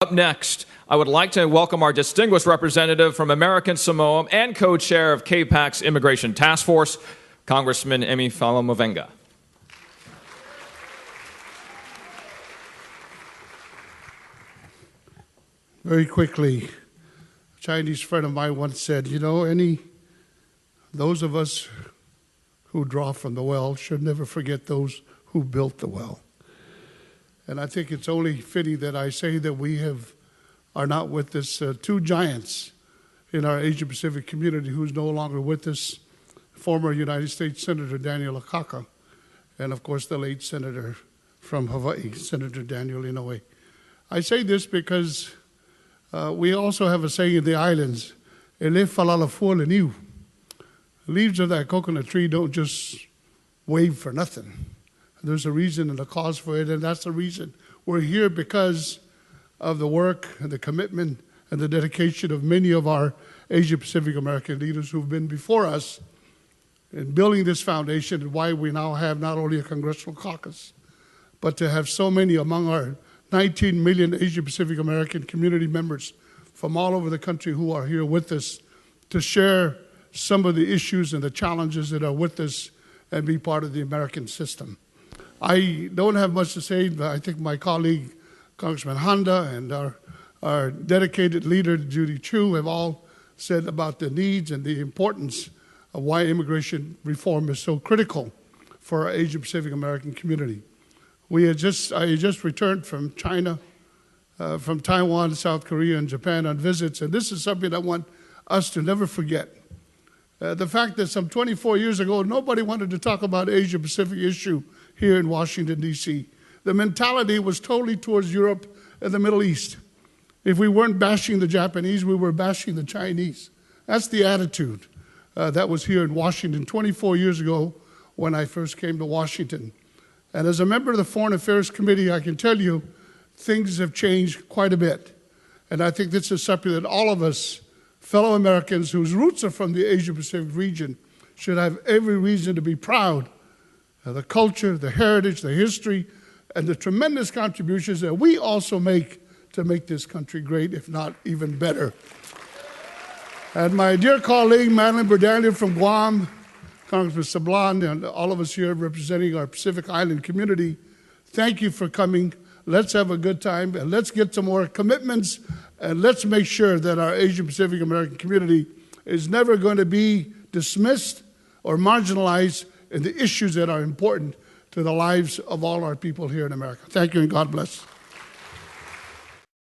Up next, I would like to welcome our distinguished representative from American Samoa and co-chair of CAPAC's Immigration Task Force, Congressman Faleomavaega. Very quickly, a Chinese friend of mine once said, you know, those of us who draw from the well should never forget those who built the well. And I think it's only fitting that I say that we are not with us. Two giants in our Asia-Pacific community who's no longer with us, former United States Senator Daniel Akaka, and of course the late Senator from Hawaii, Senator Daniel Inouye. I say this because we also have a saying in the islands, ele falalafua leniu. The leaves of that coconut tree don't just wave for nothing. There's a reason and a cause for it, and that's the reason we're here, because of the work and the commitment and the dedication of many of our Asia-Pacific American leaders who've been before us in building this foundation, and why we now have not only a congressional caucus, but to have so many among our 19 million Asia-Pacific American community members from all over the country who are here with us to share some of the issues and the challenges that are with us and be part of the American system. I don't have much to say, but I think my colleague, Congressman Honda, and our dedicated leader, Judy Chu, have all said about the needs and the importance of why immigration reform is so critical for our Asia-Pacific American community. I just returned from China, from Taiwan, South Korea, and Japan on visits, and this is something I want us to never forget. The fact that some 24 years ago, nobody wanted to talk about Asia-Pacific issue here in Washington, D.C. The mentality was totally towards Europe and the Middle East. If we weren't bashing the Japanese, we were bashing the Chinese. That's the attitude that was here in Washington 24 years ago when I first came to Washington. And as a member of the Foreign Affairs Committee, I can tell you things have changed quite a bit. And I think this is something that all of us, fellow Americans whose roots are from the Asia-Pacific region, should have every reason to be proud of the culture, the heritage, the history, and the tremendous contributions that we also make to make this country great, if not even better. And my dear colleague, Madeline Berdanian from Guam, Congressman Sablan, and all of us here representing our Pacific Island community, thank you for coming. Let's have a good time, and let's get some more commitments, and let's make sure that our Asian Pacific American community is never going to be dismissed or marginalized in the issues that are important to the lives of all our people here in America. Thank you, and God bless.